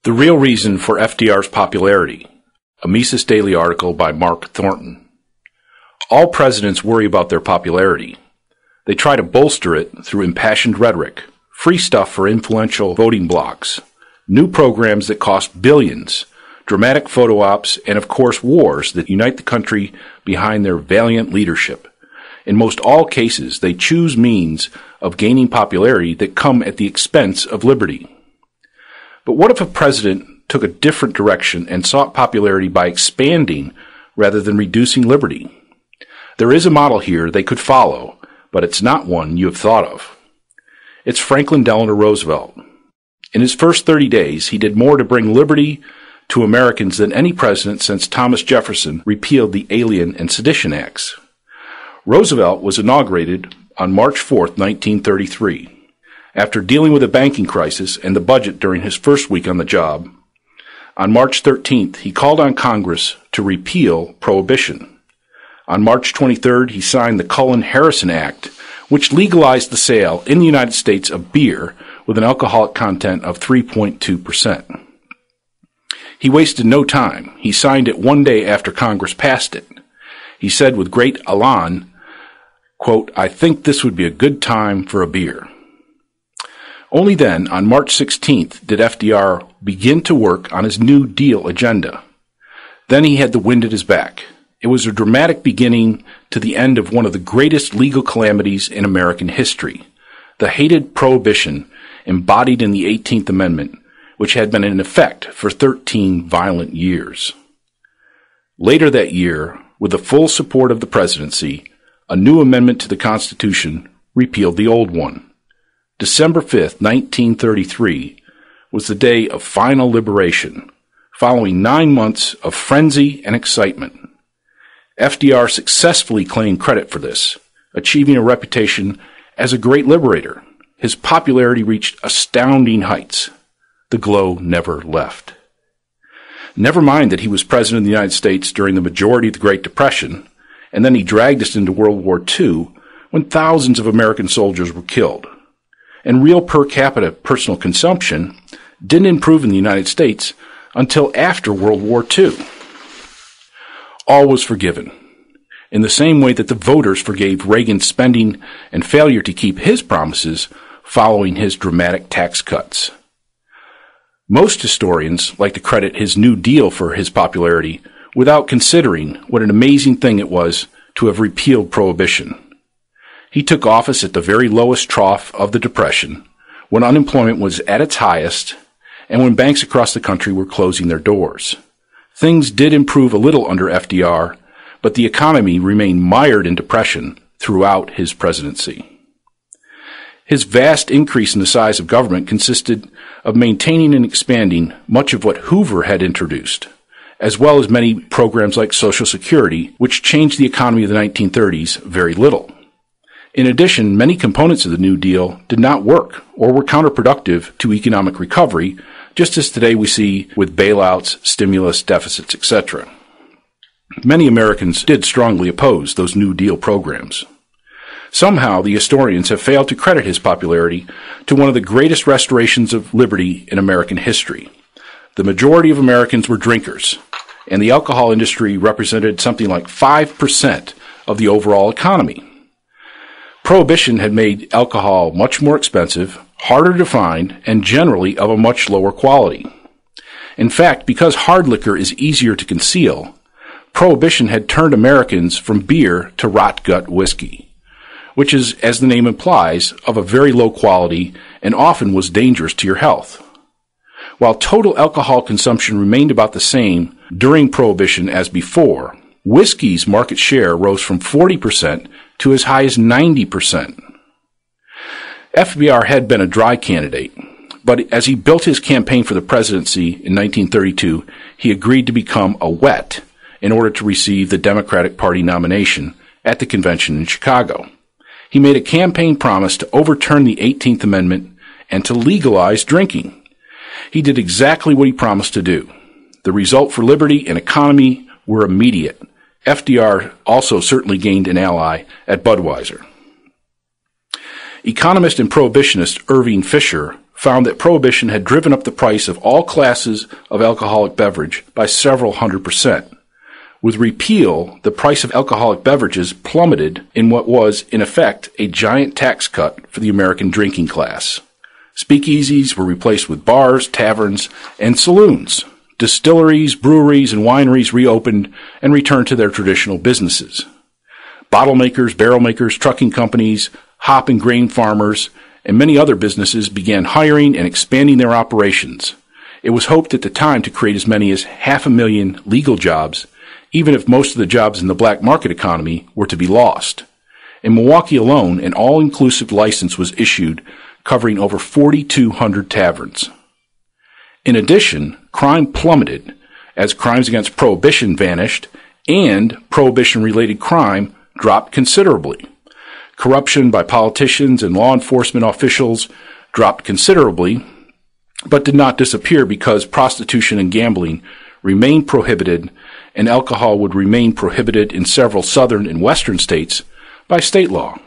The Real Reason for FDR's Popularity, a Mises Daily article by Mark Thornton. All presidents worry about their popularity. They try to bolster it through impassioned rhetoric, free stuff for influential voting blocs, new programs that cost billions, dramatic photo ops, and of course wars that unite the country behind their valiant leadership. In most all cases, they choose means of gaining popularity that come at the expense of liberty. But what if a president took a different direction and sought popularity by expanding rather than reducing liberty? There is a model here they could follow, but it's not one you have thought of. It's Franklin Delano Roosevelt. In his first 30 days, he did more to bring liberty to Americans than any president since Thomas Jefferson repealed the Alien and Sedition Acts. Roosevelt was inaugurated on March 4, 1933. After dealing with a banking crisis and the budget during his first week on the job, on March 13th, he called on Congress to repeal Prohibition. On March 23rd, he signed the Cullen-Harrison Act, which legalized the sale in the United States of beer with an alcoholic content of 3.2%. He wasted no time. He signed it one day after Congress passed it. He said with great elan, quote, "I think this would be a good time for a beer." Only then, on March 16th, did FDR begin to work on his New Deal agenda. Then he had the wind at his back. It was a dramatic beginning to the end of one of the greatest legal calamities in American history, the hated Prohibition embodied in the 18th Amendment, which had been in effect for 13 violent years. Later that year, with the full support of the presidency, a new amendment to the Constitution repealed the old one. December 5th, 1933, was the day of final liberation, following 9 months of frenzy and excitement. FDR successfully claimed credit for this, achieving a reputation as a great liberator. His popularity reached astounding heights. The glow never left. Never mind that he was president of the United States during the majority of the Great Depression, and then he dragged us into World War II when thousands of American soldiers were killed. And real per capita personal consumption didn't improve in the United States until after World War II. All was forgiven, in the same way that the voters forgave Reagan's spending and failure to keep his promises following his dramatic tax cuts. Most historians like to credit his New Deal for his popularity without considering what an amazing thing it was to have repealed Prohibition. He took office at the very lowest trough of the Depression, when unemployment was at its highest, and when banks across the country were closing their doors. Things did improve a little under FDR, but the economy remained mired in depression throughout his presidency. His vast increase in the size of government consisted of maintaining and expanding much of what Hoover had introduced, as well as many programs like Social Security, which changed the economy of the 1930s very little. In addition, many components of the New Deal did not work or were counterproductive to economic recovery, just as today we see with bailouts, stimulus, deficits, etc. Many Americans did strongly oppose those New Deal programs. Somehow, the historians have failed to credit his popularity to one of the greatest restorations of liberty in American history. The majority of Americans were drinkers, and the alcohol industry represented something like 5% of the overall economy. Prohibition had made alcohol much more expensive, harder to find, and generally of a much lower quality. In fact, because hard liquor is easier to conceal, Prohibition had turned Americans from beer to rot-gut whiskey, which is, as the name implies, of a very low quality and often was dangerous to your health. While total alcohol consumption remained about the same during Prohibition as before, whiskey's market share rose from 40% to as high as 90%. FDR had been a dry candidate, but as he built his campaign for the presidency in 1932, he agreed to become a wet in order to receive the Democratic Party nomination at the convention in Chicago. He made a campaign promise to overturn the 18th Amendment and to legalize drinking. He did exactly what he promised to do. The result for liberty and economy were immediate. FDR also certainly gained an ally at Budweiser. Economist and prohibitionist Irving Fisher found that prohibition had driven up the price of all classes of alcoholic beverage by several %. With repeal, the price of alcoholic beverages plummeted in what was, in effect, a giant tax cut for the American drinking class. Speakeasies were replaced with bars, taverns, and saloons. Distilleries, breweries, and wineries reopened and returned to their traditional businesses. Bottle makers, barrel makers, trucking companies, hop and grain farmers, and many other businesses began hiring and expanding their operations. It was hoped at the time to create as many as 500,000 legal jobs, even if most of the jobs in the black market economy were to be lost. In Milwaukee alone, an all-inclusive license was issued covering over 4,200 taverns. In addition, crime plummeted as crimes against prohibition vanished and prohibition-related crime dropped considerably. Corruption by politicians and law enforcement officials dropped considerably, but did not disappear because prostitution and gambling remained prohibited, and alcohol would remain prohibited in several southern and western states by state law.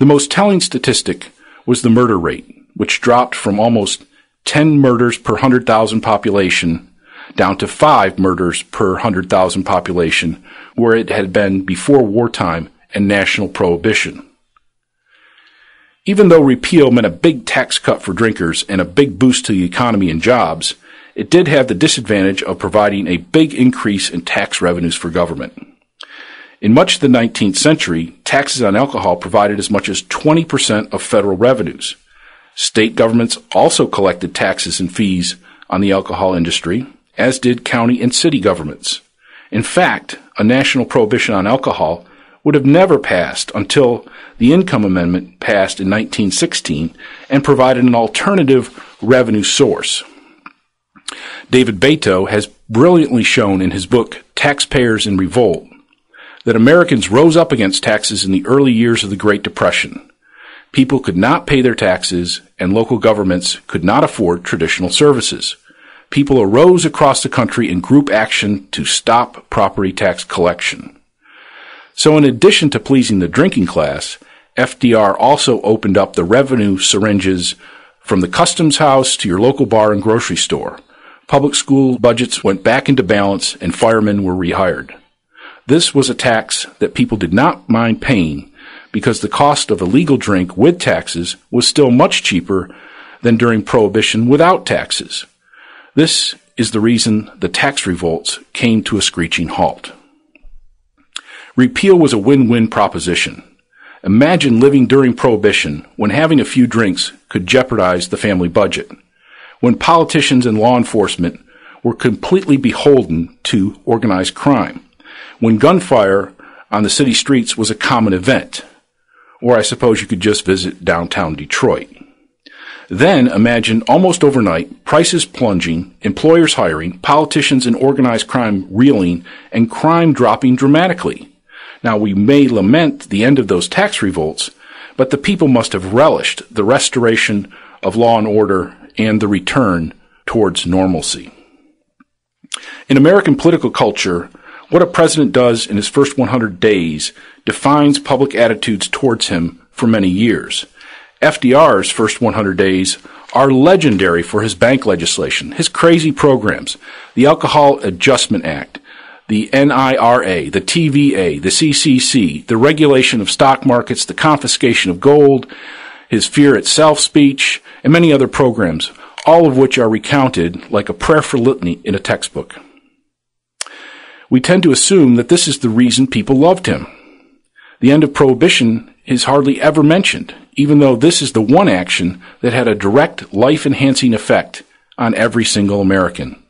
The most telling statistic was the murder rate, which dropped from almost 10 murders per 100,000 population down to 5 murders per 100,000 population, where it had been before wartime and national prohibition. Even though repeal meant a big tax cut for drinkers and a big boost to the economy and jobs, it did have the disadvantage of providing a big increase in tax revenues for government. In much of the 19th century, taxes on alcohol provided as much as 20% of federal revenues. State governments also collected taxes and fees on the alcohol industry, as did county and city governments. In fact, a national prohibition on alcohol would have never passed until the Income Amendment passed in 1916 and provided an alternative revenue source. David Beto has brilliantly shown in his book Taxpayers in Revolt that Americans rose up against taxes in the early years of the Great Depression. People could not pay their taxes, and local governments could not afford traditional services. People arose across the country in group action to stop property tax collection. So in addition to pleasing the drinking class, FDR also opened up the revenue syringes from the customs house to your local bar and grocery store. Public school budgets went back into balance and firemen were rehired. This was a tax that people did not mind paying because the cost of a legal drink with taxes was still much cheaper than during Prohibition without taxes. This is the reason the tax revolts came to a screeching halt. Repeal was a win-win proposition. Imagine living during Prohibition when having a few drinks could jeopardize the family budget, when politicians and law enforcement were completely beholden to organized crime, when gunfire on the city streets was a common event, or I suppose you could just visit downtown Detroit. Then imagine almost overnight prices plunging, employers hiring, politicians and organized crime reeling, and crime dropping dramatically. Now, we may lament the end of those tax revolts, but the people must have relished the restoration of law and order and the return towards normalcy. In American political culture, what a president does in his first 100 days defines public attitudes towards him for many years. FDR's first 100 days are legendary for his bank legislation, his crazy programs, the Alcohol Adjustment Act, the NIRA, the TVA, the CCC, the regulation of stock markets, the confiscation of gold, his fear itself speech, and many other programs, all of which are recounted like a prayer for litany in a textbook. We tend to assume that this is the reason people loved him. The end of Prohibition is hardly ever mentioned, even though this is the one action that had a direct life-enhancing effect on every single American.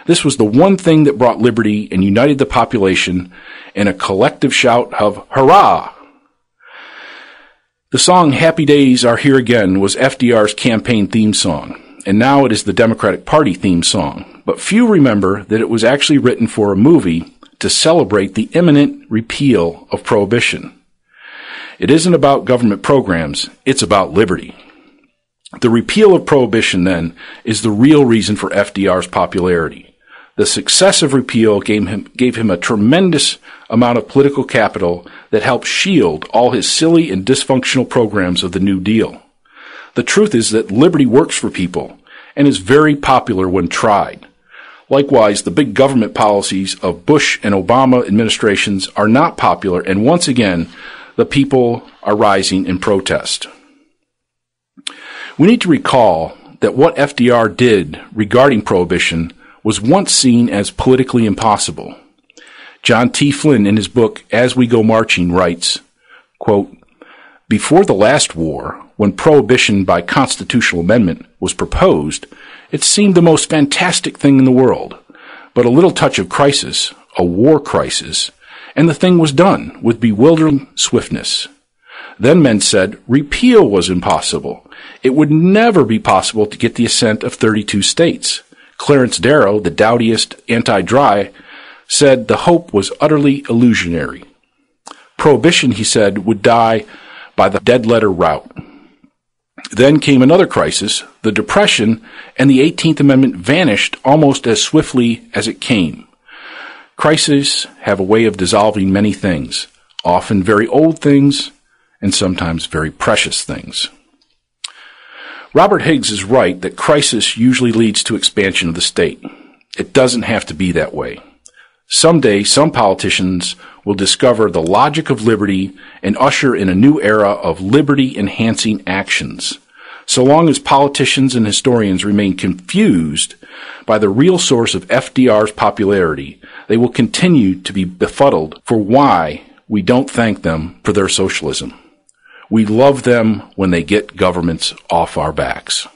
This was the one thing that brought liberty and united the population in a collective shout of hurrah! The song Happy Days Are Here Again was FDR's campaign theme song, and now it is the Democratic Party theme song. But few remember that it was actually written for a movie to celebrate the imminent repeal of Prohibition. It isn't about government programs, it's about liberty. The repeal of Prohibition, then, is the real reason for FDR's popularity. The success of repeal gave him a tremendous amount of political capital that helped shield all his silly and dysfunctional programs of the New Deal. The truth is that liberty works for people and is very popular when tried. Likewise, the big government policies of Bush and Obama administrations are not popular, and once again, the people are rising in protest. We need to recall that what FDR did regarding prohibition was once seen as politically impossible. John T. Flynn, in his book As We Go Marching, writes, quote, "Before the last war, when prohibition by constitutional amendment was proposed, it seemed the most fantastic thing in the world. But a little touch of crisis, a war crisis, and the thing was done with bewildering swiftness. Then men said repeal was impossible. It would never be possible to get the assent of 32 states. Clarence Darrow, the dowdiest anti-dry, said the hope was utterly illusionary. Prohibition, he said, would die by the dead-letter route. Then came another crisis, the Depression, and the 18th Amendment vanished almost as swiftly as it came. Crises have a way of dissolving many things, often very old things, and sometimes very precious things." Robert Higgs is right that crisis usually leads to expansion of the state. It doesn't have to be that way. Someday, some politicians will discover the logic of liberty and usher in a new era of liberty-enhancing actions. So long as politicians and historians remain confused by the real source of FDR's popularity, they will continue to be befuddled for why we don't thank them for their socialism. We love them when they get governments off our backs.